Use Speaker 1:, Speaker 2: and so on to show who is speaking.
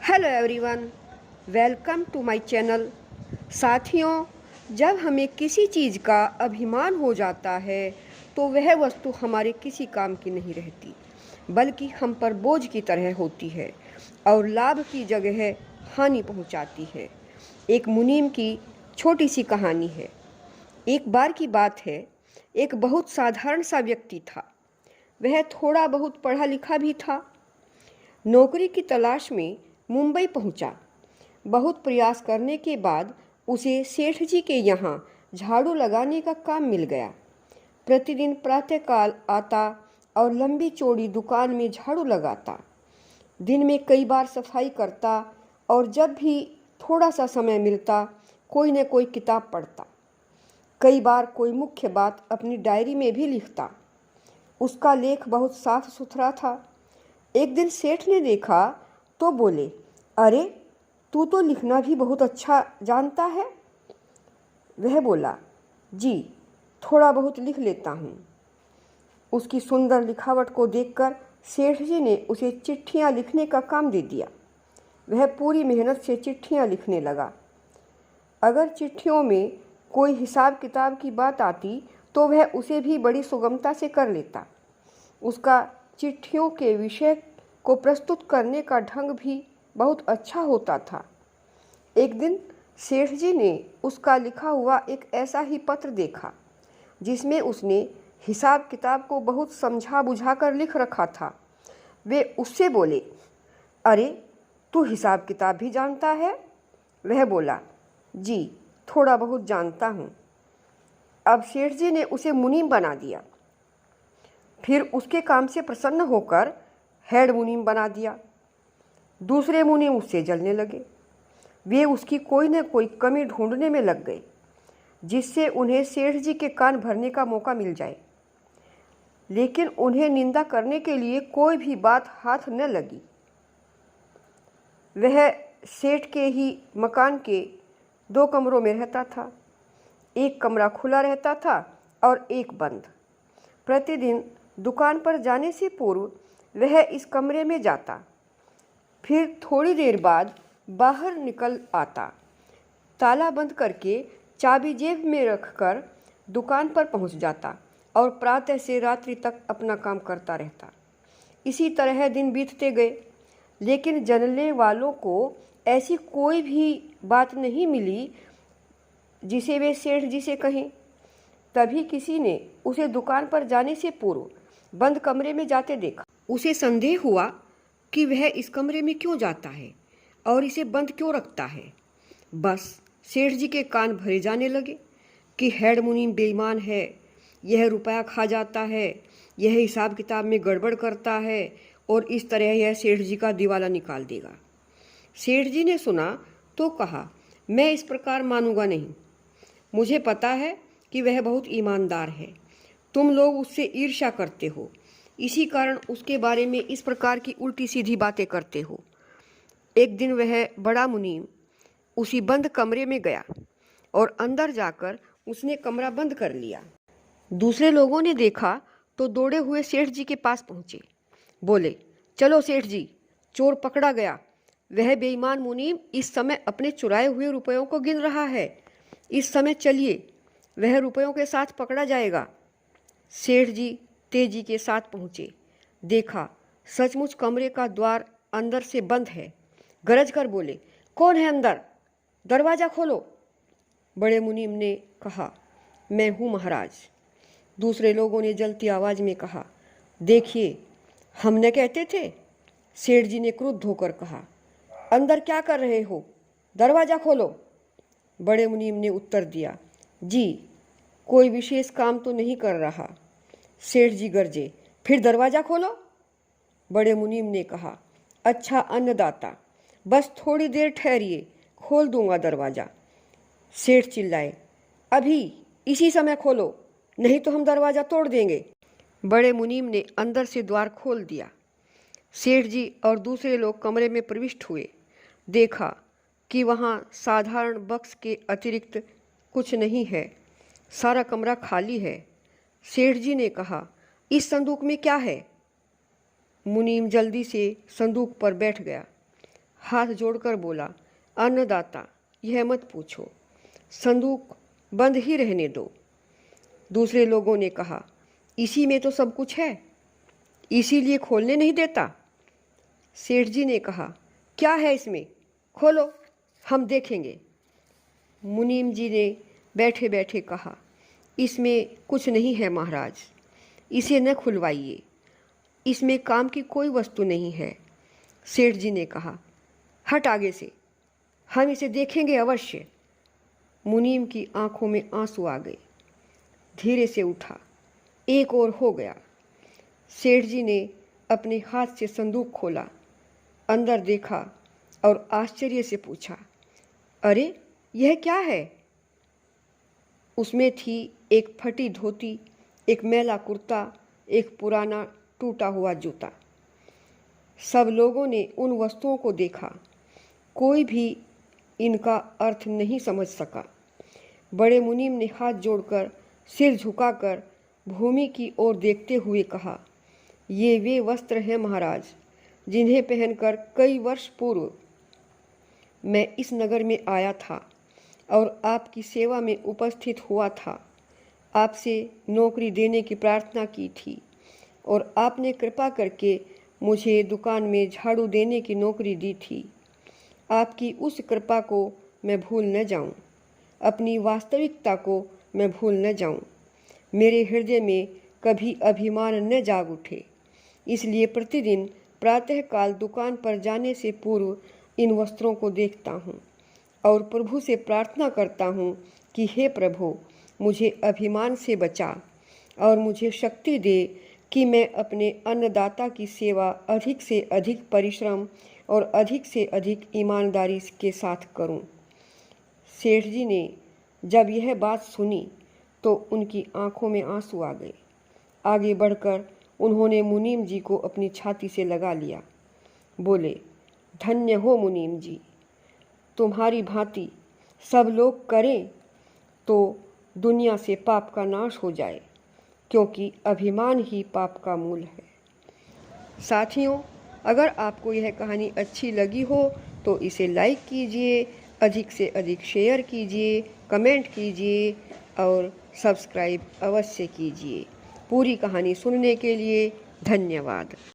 Speaker 1: Hello everyone, welcome to my channel. साथियों, जब हमें किसी चीज़ का अभिमान हो जाता है तो वह वस्तु हमारे किसी काम की नहीं रहती, बल्कि हम पर बोझ की तरह होती है और लाभ की जगह हानि पहुंचाती है। एक मुनीम की छोटी सी कहानी है। एक बार की बात है, एक बहुत साधारण सा व्यक्ति था। वह थोड़ा बहुत पढ़ा लिखा भी था। नौकरी की तलाश में मुंबई पहुंचा। बहुत प्रयास करने के बाद उसे सेठ जी के यहाँ झाड़ू लगाने का काम मिल गया। प्रतिदिन प्रातःकाल आता और लंबी चौड़ी दुकान में झाड़ू लगाता। दिन में कई बार सफाई करता और जब भी थोड़ा सा समय मिलता कोई न कोई किताब पढ़ता। कई बार कोई मुख्य बात अपनी डायरी में भी लिखता। उसका लेख बहुत साफ सुथरा था। एक दिन सेठ ने देखा तो बोले, अरे, तू तो लिखना भी बहुत अच्छा जानता है। वह बोला, जी, थोड़ा बहुत लिख लेता हूँ। उसकी सुंदर लिखावट को देखकर सेठ जी ने उसे चिट्ठियाँ लिखने का काम दे दिया। वह पूरी मेहनत से चिट्ठियाँ लिखने लगा। अगर चिट्ठियों में कोई हिसाब किताब की बात आती तो वह उसे भी बड़ी सुगमता से कर लेता। उसका चिट्ठियों के विषय को प्रस्तुत करने का ढंग भी बहुत अच्छा होता था। एक दिन सेठ जी ने उसका लिखा हुआ एक ऐसा ही पत्र देखा जिसमें उसने हिसाब किताब को बहुत समझा बुझा कर लिख रखा था। वे उससे बोले, अरे, तू हिसाब किताब भी जानता है? वह बोला, जी, थोड़ा बहुत जानता हूँ। अब सेठ जी ने उसे मुनीम बना दिया। फिर उसके काम से प्रसन्न होकर हेड मुनीम बना दिया। दूसरे मुनीम उससे जलने लगे। वे उसकी कोई न कोई कमी ढूंढने में लग गए जिससे उन्हें सेठ जी के कान भरने का मौका मिल जाए। लेकिन उन्हें निंदा करने के लिए कोई भी बात हाथ न लगी। वह सेठ के ही मकान के 2 कमरों में रहता था। एक कमरा खुला रहता था और एक बंद। प्रतिदिन दुकान पर जाने से पूर्व वह इस कमरे में जाता, फिर थोड़ी देर बाद बाहर निकल आता। ताला बंद करके चाबी जेब में रखकर दुकान पर पहुंच जाता और प्रातः से रात्रि तक अपना काम करता रहता। इसी तरह दिन बीतते गए, लेकिन जनने वालों को ऐसी कोई भी बात नहीं मिली जिसे वे सेठ जी से कहें। तभी किसी ने उसे दुकान पर जाने से पूर्व बंद कमरे में जाते देखा। उसे संदेह हुआ कि वह इस कमरे में क्यों जाता है और इसे बंद क्यों रखता है। बस सेठ जी के कान भरे जाने लगे कि हेड मुनीम बेईमान है, यह रुपया खा जाता है, यह हिसाब किताब में गड़बड़ करता है और इस तरह यह सेठ जी का दिवाला निकाल देगा। सेठ जी ने सुना तो कहा, मैं इस प्रकार मानूंगा नहीं। मुझे पता है कि वह बहुत ईमानदार है। तुम लोग उससे ईर्ष्या करते हो, इसी कारण उसके बारे में इस प्रकार की उल्टी सीधी बातें करते हो। एक दिन वह बड़ा मुनीम उसी बंद कमरे में गया और अंदर जाकर उसने कमरा बंद कर लिया। दूसरे लोगों ने देखा तो दौड़े हुए सेठ जी के पास पहुंचे। बोले, चलो सेठ जी, चोर पकड़ा गया। वह बेईमान मुनीम इस समय अपने चुराए हुए रुपयों को गिन रहा है। इस समय चलिए, वह रुपयों के साथ पकड़ा जाएगा। सेठ जी तेजी के साथ पहुंचे। देखा सचमुच कमरे का द्वार अंदर से बंद है। गरज कर बोले, कौन है अंदर? दरवाज़ा खोलो। बड़े मुनीम ने कहा, मैं हूँ महाराज। दूसरे लोगों ने जलती आवाज़ में कहा, देखिए, हम न कहते थे। सेठ जी ने क्रुद्ध होकर कहा, अंदर क्या कर रहे हो? दरवाज़ा खोलो। बड़े मुनीम ने उत्तर दिया, जी, कोई विशेष काम तो नहीं कर रहा। सेठ जी गरजे, फिर दरवाज़ा खोलो। बड़े मुनीम ने कहा, अच्छा अन्नदाता, बस थोड़ी देर ठहरिए, खोल दूंगा दरवाज़ा। सेठ चिल्लाए, अभी इसी समय खोलो, नहीं तो हम दरवाज़ा तोड़ देंगे। बड़े मुनीम ने अंदर से द्वार खोल दिया। सेठ जी और दूसरे लोग कमरे में प्रविष्ट हुए। देखा कि वहाँ साधारण बक्स के अतिरिक्त कुछ नहीं है। सारा कमरा खाली है। सेठ जी ने कहा, इस संदूक में क्या है? मुनीम जल्दी से संदूक पर बैठ गया। हाथ जोड़कर बोला, अन्नदाता, यह मत पूछो, संदूक बंद ही रहने दो। दूसरे लोगों ने कहा, इसी में तो सब कुछ है, इसीलिए खोलने नहीं देता। सेठ जी ने कहा, क्या है इसमें, खोलो, हम देखेंगे। मुनीम जी ने बैठे बैठे कहा, इसमें कुछ नहीं है महाराज, इसे न खुलवाइए, इसमें काम की कोई वस्तु नहीं है। सेठ जी ने कहा, हट आगे से, हम इसे देखेंगे अवश्य। मुनीम की आंखों में आंसू आ गए। धीरे से उठा, एक और हो गया। सेठ जी ने अपने हाथ से संदूक खोला, अंदर देखा और आश्चर्य से पूछा, अरे यह क्या है? उसमें थी एक फटी धोती, एक मैला कुर्ता, एक पुराना टूटा हुआ जूता। सब लोगों ने उन वस्तुओं को देखा, कोई भी इनका अर्थ नहीं समझ सका। बड़े मुनीम ने हाथ जोड़कर, सिर झुकाकर भूमि की ओर देखते हुए कहा, ये वे वस्त्र हैं महाराज, जिन्हें पहनकर कई वर्ष पूर्व मैं इस नगर में आया था और आपकी सेवा में उपस्थित हुआ था। आपसे नौकरी देने की प्रार्थना की थी और आपने कृपा करके मुझे दुकान में झाड़ू देने की नौकरी दी थी। आपकी उस कृपा को मैं भूल न जाऊं, अपनी वास्तविकता को मैं भूल न जाऊं। मेरे हृदय में कभी अभिमान न जाग उठे, इसलिए प्रतिदिन प्रातःकाल दुकान पर जाने से पूर्व इन वस्त्रों को देखता हूँ और प्रभु से प्रार्थना करता हूँ कि हे प्रभु, मुझे अभिमान से बचा और मुझे शक्ति दे कि मैं अपने अन्नदाता की सेवा अधिक से अधिक परिश्रम और अधिक से अधिक ईमानदारी के साथ करूं। सेठ जी ने जब यह बात सुनी तो उनकी आंखों में आंसू आ गए। आगे बढ़कर उन्होंने मुनीम जी को अपनी छाती से लगा लिया। बोले, धन्य हो मुनीम जी, तुम्हारी भांति सब लोग करें तो दुनिया से पाप का नाश हो जाए, क्योंकि अभिमान ही पाप का मूल है। साथियों, अगर आपको यह कहानी अच्छी लगी हो तो इसे लाइक कीजिए, अधिक से अधिक शेयर कीजिए, कमेंट कीजिए और सब्सक्राइब अवश्य कीजिए। पूरी कहानी सुनने के लिए धन्यवाद।